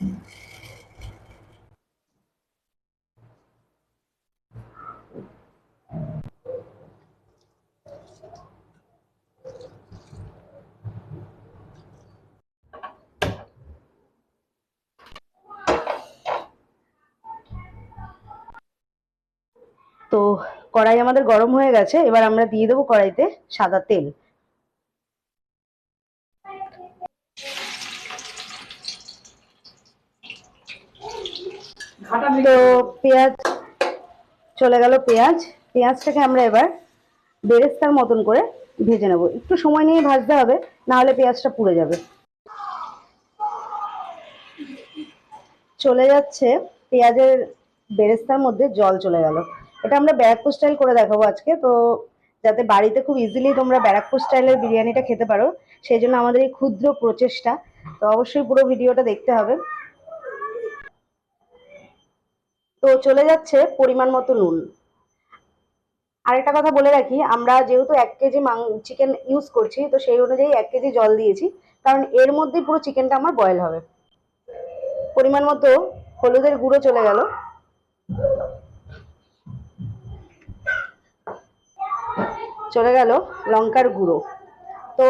তো কড়াই আমাদের গরম হয়ে গেছে, এবার আমরা দিয়ে দেবো কড়াইতে সাদা তেল। তো পেঁয়াজ চলে গেল, পেঁয়াজটাকে আমরা এবার বেরেস্তার মতন করে ভেজে নেব। একটু সময় নিয়ে ভাজতে হবে, না হলে পেঁয়াজটা পুড়ে যাবে। চলে যাচ্ছে পেঁয়াজের বেরেস্তার মধ্যে জল চলে গেল। এটা আমরা ব্যারাকপুর স্টাইল করে দেখাবো আজকে, তো যাতে বাড়িতে খুব ইজিলি তোমরা ব্যারাকপুর স্টাইলের বিরিয়ানিটা খেতে পারো, সেই জন্য আমাদের এই ক্ষুদ্র প্রচেষ্টা। তো অবশ্যই পুরো ভিডিওটা দেখতে হবে। তো চলে যাচ্ছে পরিমাণ মতো নুন। আরেকটা কথা বলে রাখি, আমরা যেহেতু 1 কেজি চিকেন ইউজ করছি, তো সেই অনুযায়ী 1 কেজি জল দিয়েছি, কারণ এর মধ্যে পুরো চিকেনটা আমার বয়েল হবে। পরিমাণ মতো হলুদের গুঁড়ো চলে গেল, চলে গেল লঙ্কার গুঁড়ো। তো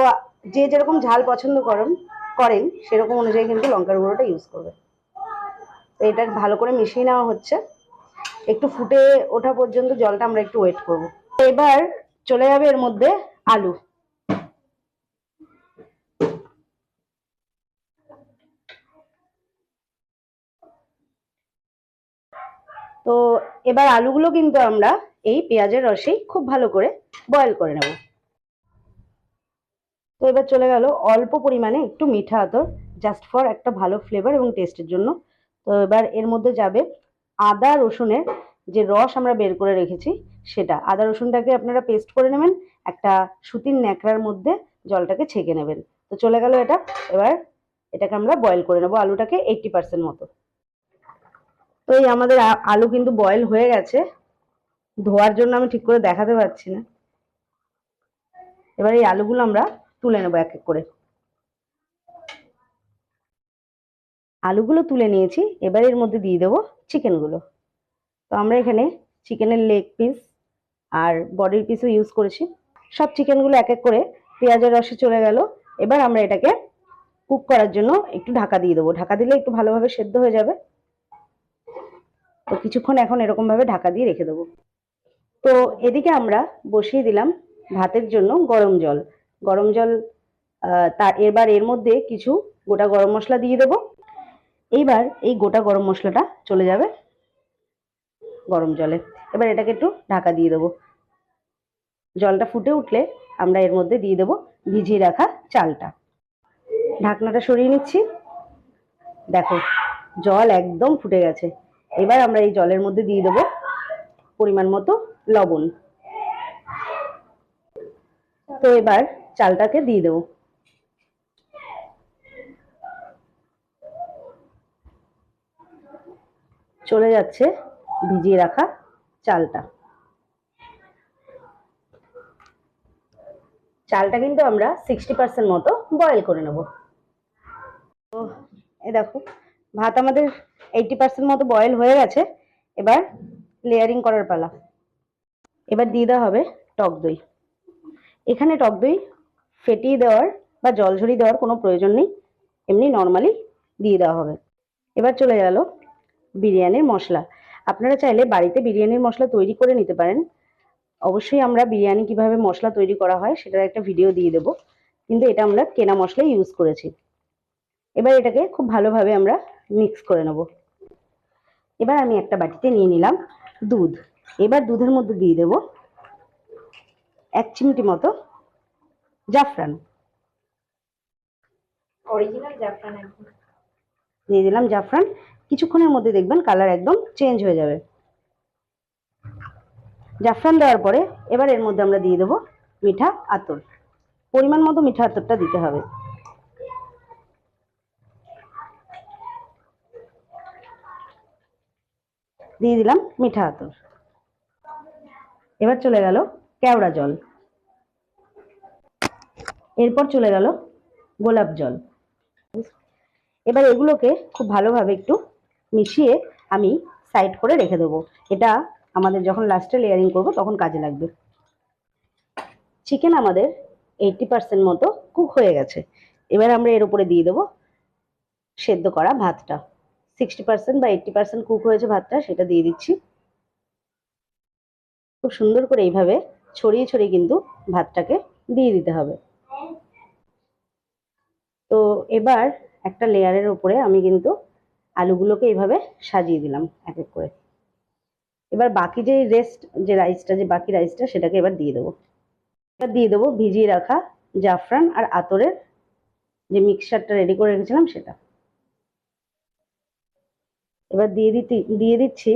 যে যেরকম ঝাল পছন্দ করেন সেরকম অনুযায়ী কিন্তু লঙ্কার গুঁড়োটা ইউজ করবে। তো এটা ভালো করে মিশিয়ে নেওয়া হচ্ছে, একটু ফুটে ওঠা পর্যন্ত জলটা আমরা একটু ওয়েট করব। এবার চলে যাবে এর মধ্যে আলু। তো এবার আলুগুলো কিন্তু আমরা এই পেঁয়াজের রসেই খুব ভালো করে বয়েল করে নেব। তো এবার চলে গেল অল্প পরিমাণে একটু মিঠা আতর, জাস্ট ফর একটা ভালো ফ্লেভার এবং টেস্টের জন্য। তো এবার এর মধ্যে যাবে আদা রসুনের যে রস আমরা বের করে রেখেছি সেটা। আদা রসুনটাকে আপনারা পেস্ট করে নেবেন, একটা সুতির ন্যাকড়ার মধ্যে জলটাকে ছেঁকে নেবেন। তো চলে গেল এটা। এবার এটাকে আমরা বয়েল করে নেবো, আলুটাকে 80% মতো। তো এই আমাদের আলু কিন্তু বয়েল হয়ে গেছে। ধোয়ার জন্য আমি ঠিক করে দেখাতে পারছি না। এবার এই আলুগুলো আমরা তুলে নেবো এক এক করে। আলুগুলো তুলে নিয়েছি, এবার এর মধ্যে দিয়ে দেবো চিকেনগুলো। তো আমরা এখানে চিকেনের লেগ পিস আর বডির পিসও ইউজ করেছি। সব চিকেনগুলো এক এক করে পেঁয়াজের রসে চলে গেল। এবার আমরা এটাকে কুক করার জন্য একটু ঢাকা দিয়ে দেবো, ঢাকা দিলে একটু ভালোভাবে সেদ্ধ হয়ে যাবে। তো কিছুক্ষণ এখন এরকম ভাবে ঢাকা দিয়ে রেখে দেবো। তো এদিকে আমরা বসিয়ে দিলাম ভাতের জন্য গরম জল। গরম জল তার এবার এর মধ্যে কিছু গোটা গরম মশলা দিয়ে দেবো। এইবার এই গোটা গরম মশলাটা চলে যাবে গরম জলে। এবার এটাকে একটু ঢাকা দিয়ে দেবো। জলটা ফুটে উঠলে আমরা এর মধ্যে দিয়ে দেবো ভিজিয়ে রাখা চালটা। ঢাকনাটা সরিয়ে নিচ্ছি। দেখো জল একদম ফুটে গেছে। এবার আমরা এই জলের মধ্যে দিয়ে দেবো পরিমাণ মতো লবণ। তো এবার চালটাকে দিয়ে দেবো। চলে যাচ্ছে ভিজিয়ে রাখা চালটা। চালটা কিন্তু আমরা 60% মতো বয়েল করে নেব। তো এই দেখো ভাত আমাদের 80% মতো বয়েল হয়ে গেছে। এবার লেয়ারিং করার পালা। এবার দিয়ে দেওয়া হবে টক দই। এখানে টক দই ফেটিয়ে দেওয়ার বা জল ঝরিয়ে দেওয়ার কোনো প্রয়োজন নেই, এমনি নর্মালি দিয়ে দেওয়া হবে। এবার চলে গেল বিরিয়ানির মশলা। আপনারা চাইলে বাড়িতে বিরিয়ানির মশলা তৈরি করে নিতে পারেন। অবশ্যই আমরা বিরিয়ানি কিভাবে মশলা তৈরি করা হয় সেটার একটা ভিডিও দিয়ে দেবো, কিন্তু এটা আমরা কেনা মশলা ইউজ করেছি। এবার এটাকে খুব ভালোভাবে আমরা মিক্স করে নেব। এবার আমি একটা বাটিতে নিয়ে নিলাম দুধ। এবার দুধের মধ্যে দিয়ে দেব 1 চিমটি মতো জাফরান। অরিজিনাল জাফরান একদম দিয়ে দিলাম জাফরান। কিছুক্ষণের মধ্যে দেখবেন কালার একদম চেঞ্জ হয়ে যাবে। জাফরান দেওয়ার পরে এবার এর মধ্যে আমরা দিয়ে দেবো মিঠা আতর। পরিমাণ মতো মিঠা আতরটা দিতে হবে। দিয়ে দিলাম মিঠা আতর। এবার চলে গেল কেওড়া জল। এরপর চলে গেল গোলাপ জল। এবার এগুলোকে খুব ভালোভাবে একটু মিশিয়ে আমি সাইড করে রেখে দেবো। এটা আমাদের যখন লাস্টে লেয়ারিং করব তখন কাজে লাগবে। চিকেন আমাদের 80% মতো কুক হয়ে গেছে। এবার আমরা এর উপরে দিয়ে দেবো সেদ্ধ করা ভাতটা। 60% বা 80% কুক হয়েছে ভাতটা, সেটা দিয়ে দিচ্ছি। খুব সুন্দর করে এইভাবে ছড়িয়ে ছড়িয়ে কিন্তু ভাতটাকে দিয়ে দিতে হবে। তো এবার একটা লেয়ারের উপরে আমি কিন্তু আলুগুলোকে এইভাবে সাজিয়ে দিলাম এক এক করে। এবার বাকি যে বাকি রাইসটা সেটাকে এবার দিয়ে দেবো। এবার দিয়ে দেবো ভিজিয়ে রাখা জাফরান আর আতরের যে মিক্সচারটা রেডি করে রেখেছিলাম সেটা। এবার দিয়ে দিচ্ছি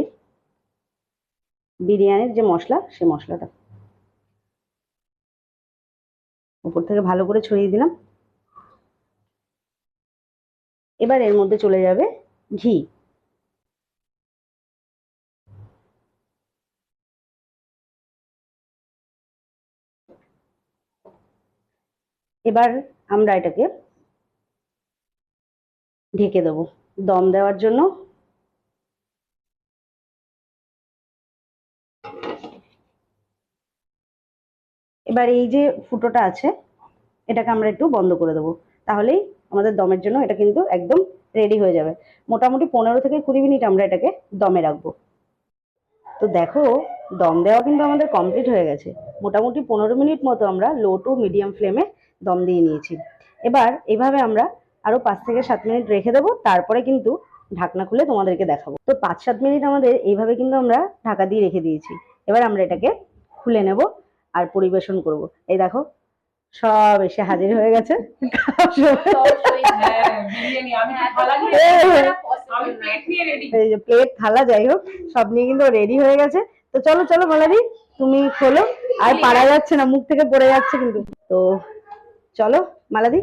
বিরিয়ানির যে মশলা, সেই মশলাটা উপর থেকে ভালো করে ছড়িয়ে দিলাম। এবার এর মধ্যে চলে যাবে ঘি। এবার আমরা এটাকে ঢেকে দেবো দম দেওয়ার জন্য। এবার এই যে ফুটোটা আছে এটাকে আমরা একটু বন্ধ করে দেবো, তাহলেই আমাদের দমের জন্য এটা কিন্তু একদম রেডি হয়ে যাবে। মোটামুটি 15 থেকে 20 মিনিট আমরা এটাকে দমে রাখবো। তো দেখো দম দেওয়া কিন্তু আমাদের কমপ্লিট হয়ে গেছে। মোটামুটি 15 মিনিট মতো আমরা লো টু মিডিয়াম ফ্লেমে দম দিয়ে নিয়েছি। এবার এভাবে আমরা আরো 5 থেকে 7 মিনিট রেখে দেবো, তারপরে কিন্তু ঢাকনা খুলে তোমাদেরকে দেখাবো। তো 5-7 মিনিট আমাদের এইভাবে কিন্তু আমরা ঢাকা দিয়ে রেখে দিয়েছি। এবার আমরা এটাকে খুলে নেব আর পরিবেশন করব। এই দেখো সব এসে হাজির হয়ে গেছে। এই যে প্লেট থালা যাই হোক সব নিয়ে কিন্তু রেডি হয়ে গেছে। তো চলো চলো মালাদি তুমি খোলো, আর পারা যাচ্ছে না, মুখ থেকে পড়ে যাচ্ছে কিন্তু। তো চলো মালাদি,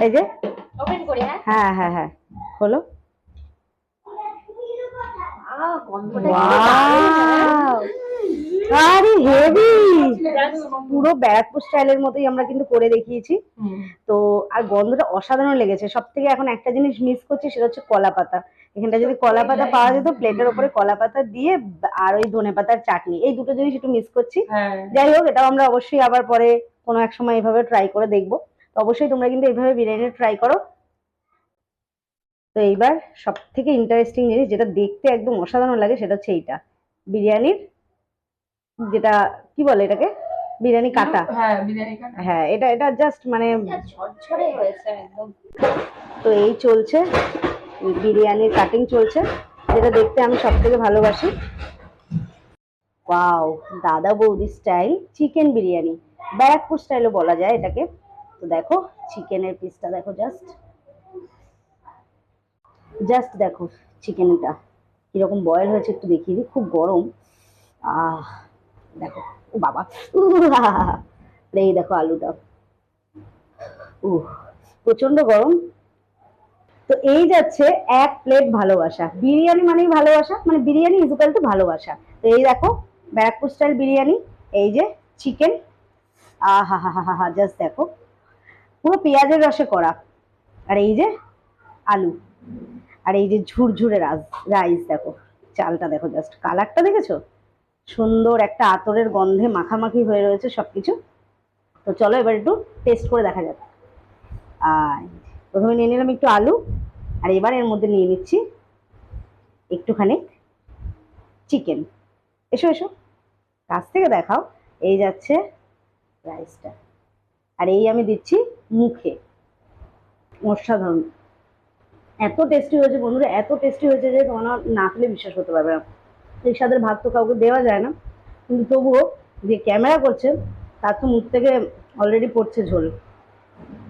এই যে ওপেন করি। হ্যাঁ হ্যাঁ হ্যাঁ খোলো। আরে হেভি, পুরো ব্যারাকপুর স্টাইলের মতোই আমরা কিন্তু করে দেখিয়েছি। তো আর গন্ধটা অসাধারণ লেগেছে। সব থেকে এখন একটা জিনিস মিস করছি, সেটা হচ্ছে কলা পাতা। এখানটা যদি কলা পাতা পাওয়া যেত, প্লেটের উপরে কলা পাতা দিয়ে আর ওই ধনে পাতার চাটনি, এই দুটো জিনিস একটু মিস করছি। যাই হোক, এটাও আমরা অবশ্যই আবার পরে কোনো এক সময় এভাবে ট্রাই করে দেখবো। তো অবশ্যই তোমরা কিন্তু এইভাবে বিরিয়ানি ট্রাই করো। তো এইবার সব থেকে ইন্টারেস্টিং জিনিস যেটা দেখতে একদম অসাধারণ লাগে সেটা হচ্ছে এইটা, বিরিয়ানির যেটা কি বলে এটাকে, বিরিয়ানি কাটা। হ্যাঁ এটা এটা জাস্ট মানে ঝরঝরে হয়েছে একদম। তো এই চলছে বিরিয়ানির কাটিং চলছে, যেটা দেখতে আমি সব থেকে ভালোবাসি। ওয়াও, দাদা বৌদি স্টাইল চিকেন বিরিয়ানি, ব্যারাকপুর স্টাইলও বলা যায় এটাকে। তো দেখো চিকেনের পিসটা দেখো, জাস্ট দেখো চিকেনটা কিরকম বয়েল হয়েছে, একটু দেখিয়ে দিই। খুব গরম, দেখো ও বাবা, এই দেখো আলুটা, প্রচন্ড গরম। তো এই যাচ্ছে এক প্লেট ভালোবাসা। বিরিয়ানি মানেই ভালোবাসা, মানে বিরিয়ানি ইজ ইকুয়াল টু ভালোবাসা। তো এই দেখো ব্যারাকপুর স্টাইল বিরিয়ানি, এই যে চিকেন, আহা হা হা হা, জাস্ট দেখো পুরো পেঁয়াজের রসে করা, আর এই যে আলু, আর এই যে ঝুরঝুরে রাইস দেখো, চালটা দেখো, জাস্ট কালারটা দেখেছো, সুন্দর একটা আতরের গন্ধে মাখামাখি হয়ে রয়েছে সবকিছু। তো চলো এবার একটু টেস্ট করে দেখা যাক। আর প্রথমে নিয়ে নিলাম একটু আলু, আর এবার এর মধ্যে নিয়ে নিচ্ছি একটুখানি চিকেন। এসো এসো কাছ থেকে দেখাও, এই যাচ্ছে রাইসটা, আর এই আমি দিচ্ছি মুখে। অসাধারণ, এত টেস্টি হয়েছে বন্ধুরা, এত টেস্টি হয়েছে যে তোমরা না খেলে বিশ্বাস করতে পারবে না। এই স্বাদের ভাত তো কাউকে দেওয়া যায় না, কিন্তু তবুও যে ক্যামেরা করছে তার তো মুখ থেকে অলরেডি পড়ছে ঝোল।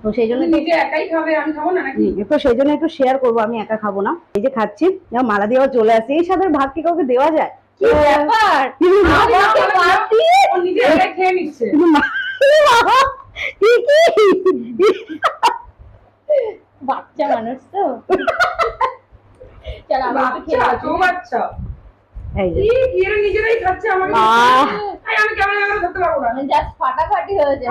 তো সেই জন্য নিজে একাই খাবে, আমি খাবো না নাকি? তো সেই জন্য একটু শেয়ার করবো, আমি একা খাবো না। এই যে খাচ্ছি, মালা দিয়ে চলে আসছে। এই স্বাদের ভাত কি কাউকে দেওয়া যায়? কি ব্যাপার, নিজে একাই খেয়ে নিচ্ছে। বাচ্চা মানুষ তো, নিজেরাই খাচ্ছে, আমি ক্যামেরা ধরতে পারবো না, জাস্ট ফাটাফাটি হয়েছে।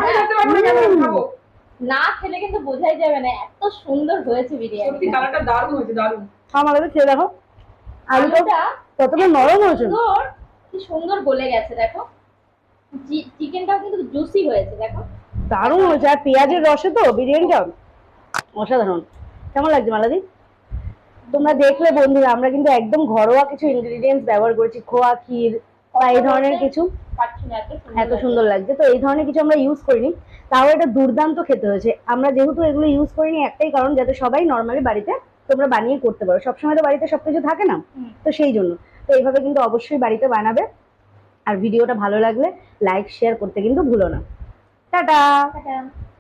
না খেলে কিন্তু বোঝাই যাবে না এত সুন্দর হয়েছে সত্যি বিরিয়ানি। কালারটা দারুণ হয়েছে, দারুণ। আমার কাছে খেয়ে দেখো, আলুটা কতটা নরম হয়েছে, সুন্দর, কি সুন্দর গলে গেছে দেখো। চিকেনটাও কিন্তু জুসি হয়েছে দেখো। দারুণ হয়েছে। আর পেঁয়াজের রসে তো বিরিয়ানিটা অসাধারণ। কেমন লাগছে মালাদি? তোমরা দেখলে বন্ধুরা, আমরা কিন্তু একদম ঘরোয়া কিছু ইনগ্রিডিয়েন্টস ব্যবহার করেছি, খোয়া ক্ষীর বা এই ধরনের কিছু। এত সুন্দর লাগছে, তো এই ধরনের কিছু আমরা ইউজ করিনি, তাও এটা দুর্দান্ত খেতে হয়েছে। আমরা যেহেতু এগুলো ইউজ করিনি একটাই কারণ, যাতে সবাই নর্মালি বাড়িতে তোমরা বানিয়ে করতে পারো। সবসময় তো বাড়িতে সবকিছু থাকে না, তো সেই জন্য। তো এইভাবে কিন্তু অবশ্যই বাড়িতে বানাবে। আর ভিডিওটা ভালো লাগলে লাইক শেয়ার করতে কিন্তু ভুলো না। টাটা।